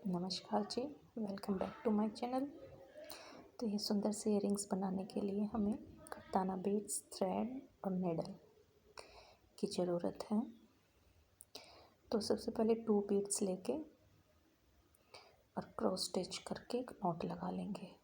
नमस्कार जी। Welcome back to my channel. तो ये सुंदर से इयररिंग्स बनाने के लिए हमें कप्ताना बीड्स, थ्रेड और नेडल की ज़रूरत है। तो सबसे पहले 2 बीड्स लेके और क्रॉस स्टिच करके एक नॉट लगा लेंगे।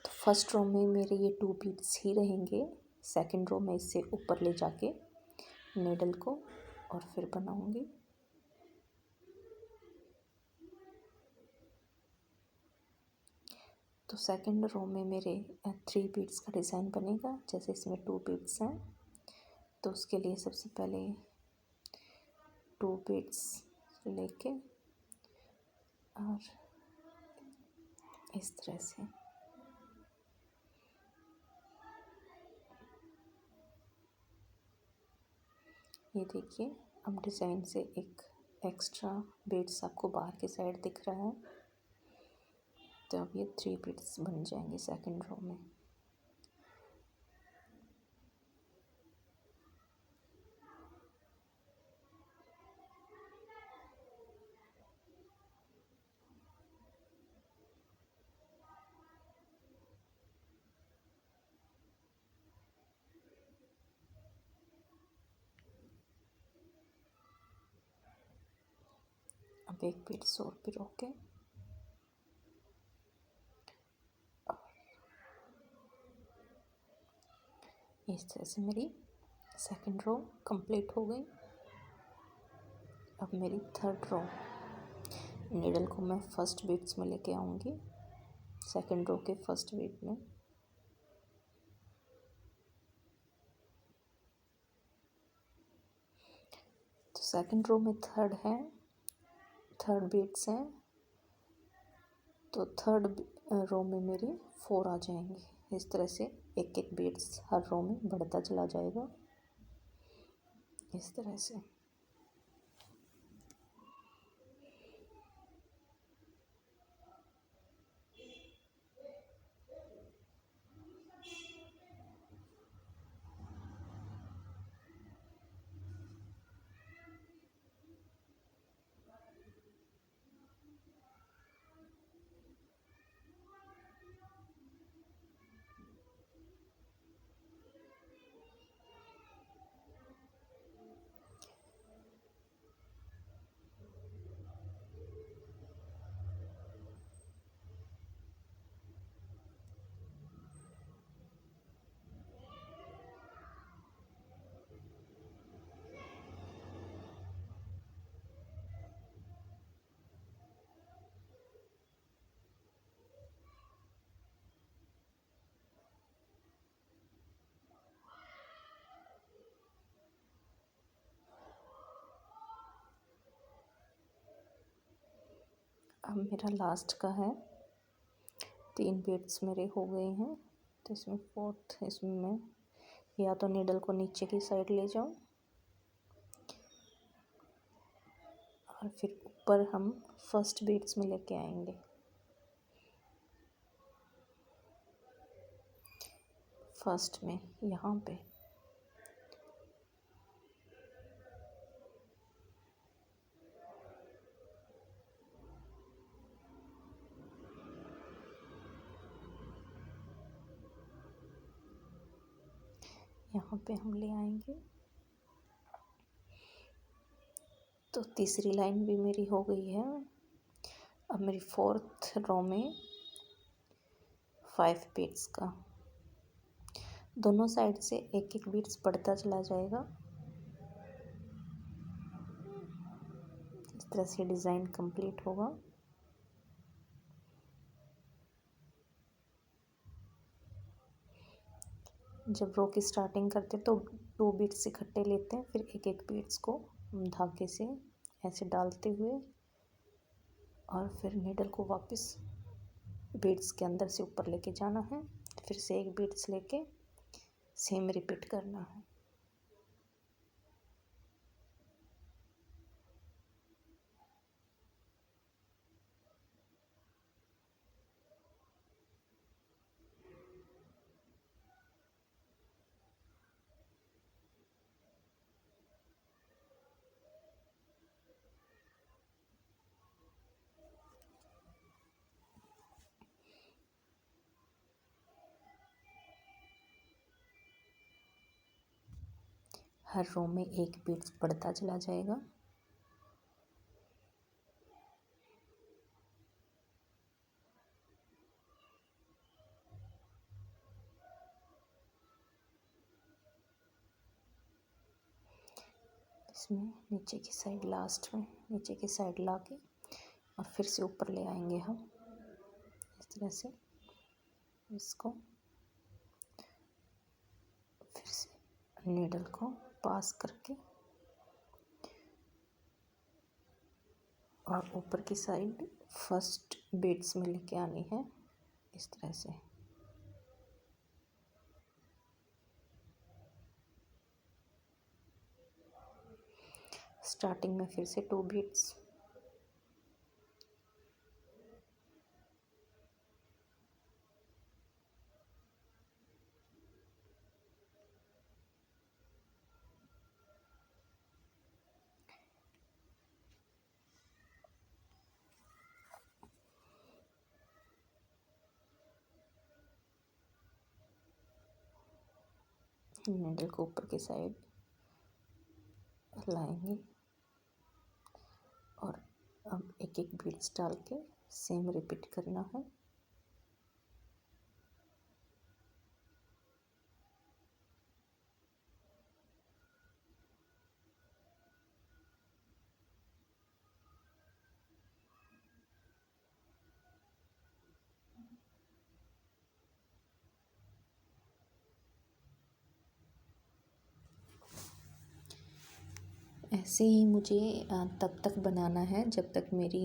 तो फर्स्ट रो में मेरे ये 2 बीड्स ही रहेंगे। सेकंड रो में इससे ऊपर ले जाके नेडल को और फिर बनाऊंगी। तो सेकंड रो में मेरे 3 बीड्स का डिज़ाइन बनेगा। जैसे इसमें 2 बीड्स हैं तो उसके लिए सबसे पहले 2 बीड्स लेके और इस तरह से ये देखिए, अब डिज़ाइन से एक एक्स्ट्रा बीड्स आपको बाहर की साइड दिख रहा है। तो अब ये 3 बीड्स बन जाएंगे सेकंड रो में। अब एक बीड्स और पिरो के इस तरह से मेरी सेकंड रो कंप्लीट हो गई। अब मेरी थर्ड रो, नीडल को मैं फर्स्ट बीड्स में लेके आऊँगी, सेकंड रो के फर्स्ट बीड में। तो सेकंड रो में थर्ड बीड्स हैं। तो थर्ड रो में मेरी 4 आ जाएंगे। इस तरह से एक एक बीड्स हर रो में बढ़ता चला जाएगा, इस तरह से। अब मेरा लास्ट का है। 3 बीड्स मेरे हो गए हैं। तो इसमें फोर्थ, इसमें मैं या तो नीडल को नीचे की साइड ले जाऊं और फिर ऊपर हम फर्स्ट बीड्स में लेके आएंगे। फर्स्ट में यहाँ पे हम ले आएंगे। तो तीसरी लाइन भी मेरी हो गई है। अब मेरी फोर्थ रो में 5 बीड्स का, दोनों साइड से एक एक बीड्स बढ़ता चला जाएगा। इस तरह से डिज़ाइन कंप्लीट होगा। जब रो की स्टार्टिंग करते तो 2 बीड्स इकट्ठे लेते हैं, फिर एक एक बीड्स को धागे से ऐसे डालते हुए और फिर नीडल को वापस बीड्स के अंदर से ऊपर लेके जाना है। फिर से एक बीड्स लेके सेम रिपीट करना है। हर रो में एक बीड्स बढ़ता चला जाएगा। इसमें नीचे की साइड, लास्ट में नीचे की साइड ला के और फिर से ऊपर ले आएंगे हम इस तरह से। इसको फिर से नीडल को पास करके और ऊपर की साइड फर्स्ट बीड्स में लेके आनी है इस तरह से। स्टार्टिंग में फिर से 2 बीड्स, नीडल को ऊपर की साइड लाएंगे और अब एक एक बीड्स डाल के सेम रिपीट करना है। ऐसे ही मुझे तब तक बनाना है जब तक मेरी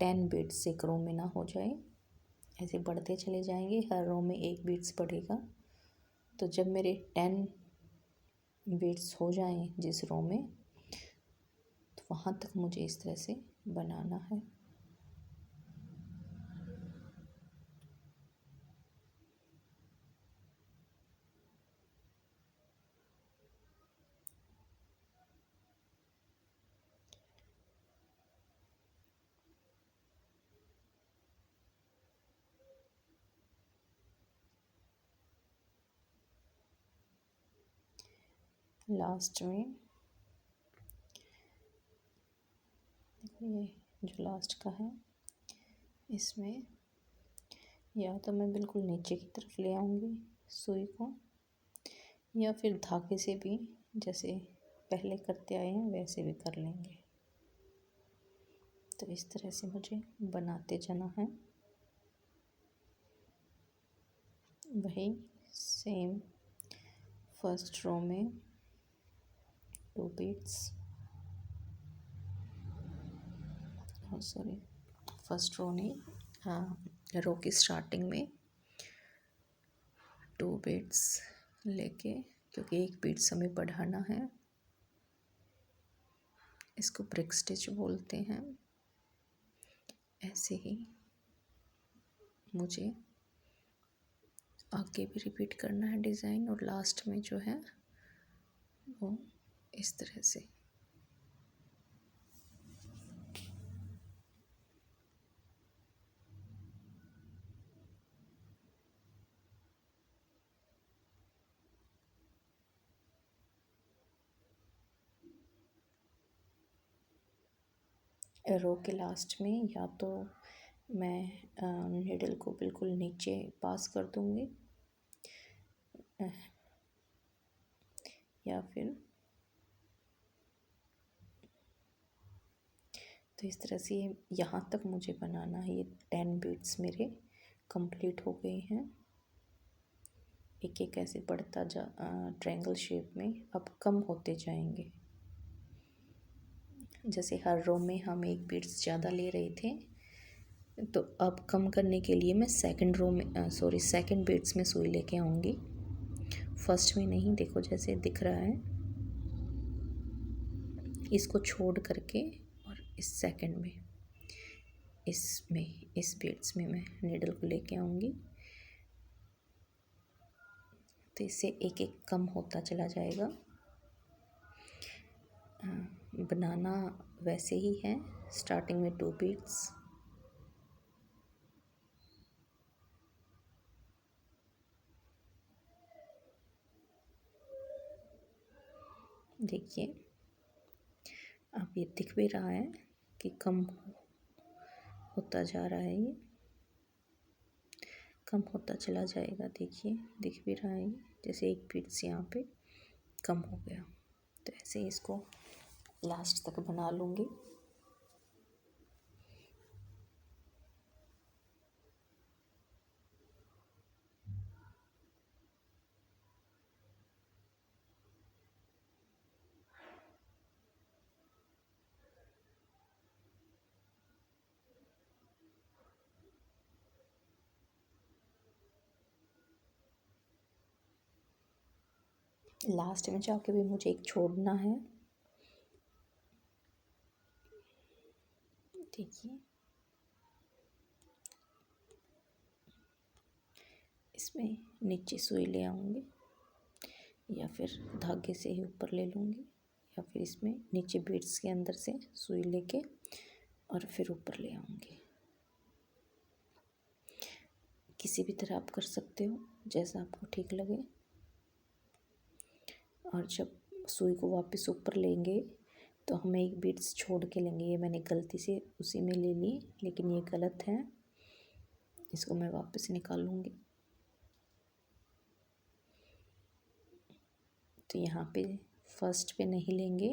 10 बीड्स एक रो में ना हो जाए। ऐसे बढ़ते चले जाएंगे, हर रो में एक बीड्स बढ़ेगा। तो जब मेरे 10 बीड्स हो जाएं जिस रो में, तो वहाँ तक मुझे इस तरह से बनाना है। लास्ट में ये जो लास्ट का है, इसमें या तो मैं बिल्कुल नीचे की तरफ ले आऊँगी सुई को, या फिर धागे से भी जैसे पहले करते आए हैं वैसे भी कर लेंगे। तो इस तरह से मुझे बनाते जाना है। वही सेम फर्स्ट रो में 2 बीड्स, सॉरी फर्स्ट रो नहीं, रो की स्टार्टिंग में 2 बीड्स लेके, क्योंकि एक बीड्स हमें बढ़ाना है। इसको ब्रेक स्टिच बोलते हैं। ऐसे ही मुझे आगे भी रिपीट करना है डिज़ाइन, और लास्ट में जो है वो इस तरह से। रो के लास्ट में या तो मैं नीडल को बिल्कुल नीचे पास कर दूंगी, या फिर तो इस तरह से यहाँ तक मुझे बनाना है। ये 10 बीड्स मेरे कंप्लीट हो गए हैं। एक एक ऐसे बढ़ता जा ट्रायंगल शेप में अब कम होते जाएंगे। जैसे हर रो में हम एक बीड्स ज़्यादा ले रहे थे, तो अब कम करने के लिए मैं सेकंड बीड्स में सुई लेके आऊँगी, फर्स्ट में नहीं। देखो जैसे दिख रहा है, इसको छोड़ करके और इस सेकंड में इस बीड्स में मैं नीडल को लेके आऊँगी। तो इससे एक एक कम होता चला जाएगा। बनाना वैसे ही है, स्टार्टिंग में 2 बीड्स, देखिए अब ये दिख भी रहा है कि कम होता जा रहा है, ये कम होता चला जाएगा। देखिए दिख भी रहा है जैसे एक बीट्स यहाँ पे कम हो गया। तो ऐसे ही इसको लास्ट तक बना लूँगी। लास्ट में जाके भी मुझे एक छोड़ना है। देखिए इसमें नीचे सुई ले आऊँगी या फिर धागे से ही ऊपर ले लूँगी, या फिर इसमें नीचे बीड्स के अंदर से सुई लेके और फिर ऊपर ले आऊँगी। किसी भी तरह आप कर सकते हो, जैसा आपको ठीक लगे। और जब सुई को वापस ऊपर लेंगे तो हमें एक बीड्स छोड़ के लेंगे। ये मैंने गलती से उसी में ले ली, लेकिन ये गलत है, इसको मैं वापस निकालूंगी। तो यहाँ पे फर्स्ट पे नहीं लेंगे,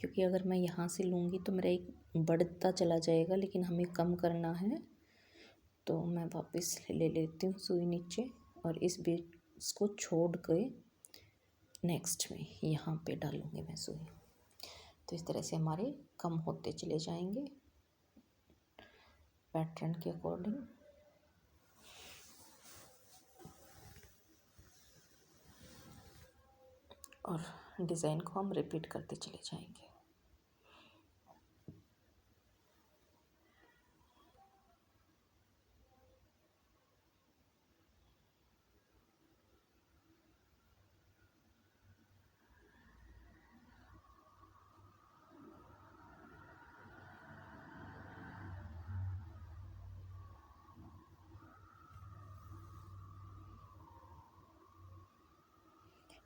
क्योंकि अगर मैं यहाँ से लूँगी तो मेरा एक बढ़ता चला जाएगा, लेकिन हमें कम करना है। तो मैं वापस ले लेती हूँ सुई नीचे और इस बीड्स को छोड़ के नेक्स्ट में यहाँ पे डालूँगी मैं सुई। तो इस तरह से हमारे कम होते चले जाएंगे पैटर्न के अकॉर्डिंग। और डिज़ाइन को हम रिपीट करते चले जाएंगे।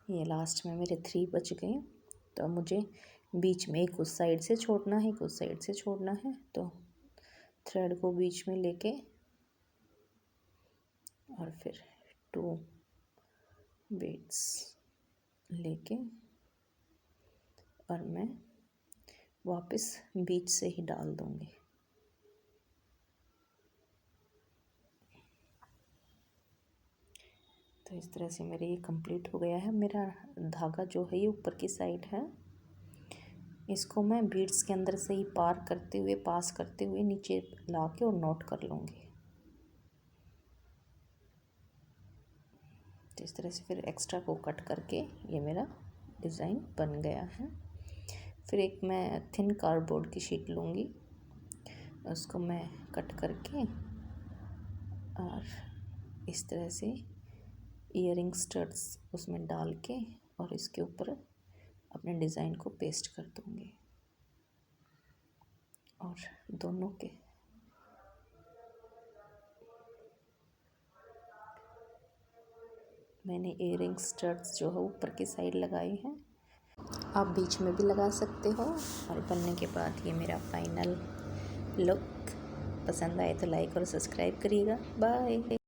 ये लास्ट में मेरे 3 बच गए। तो अब मुझे बीच में एक उस साइड से छोड़ना है, एक उस साइड से छोड़ना है। तो थ्रेड को बीच में लेके और फिर 2 बीड्स लेके और मैं वापस बीच से ही डाल दूँगी। तो इस तरह से मेरे ये कंप्लीट हो गया है। मेरा धागा जो है ये ऊपर की साइड है, इसको मैं बीड्स के अंदर से ही पास करते हुए नीचे ला के और नोट कर लूँगी। तो इस तरह से फिर एक्स्ट्रा को कट करके ये मेरा डिज़ाइन बन गया है। फिर एक मैं थिन कार्डबोर्ड की शीट लूँगी, उसको मैं कट करके और इस तरह से ईयरिंग स्टड्स उसमें डाल के और इसके ऊपर अपने डिज़ाइन को पेस्ट कर दूँगी। और दोनों के मैंने ईयरिंग स्टड्स जो है ऊपर की साइड लगाए हैं, आप बीच में भी लगा सकते हो। और बनने के बाद ये मेरा फाइनल लुक। पसंद आए तो लाइक और सब्सक्राइब करिएगा। बाय।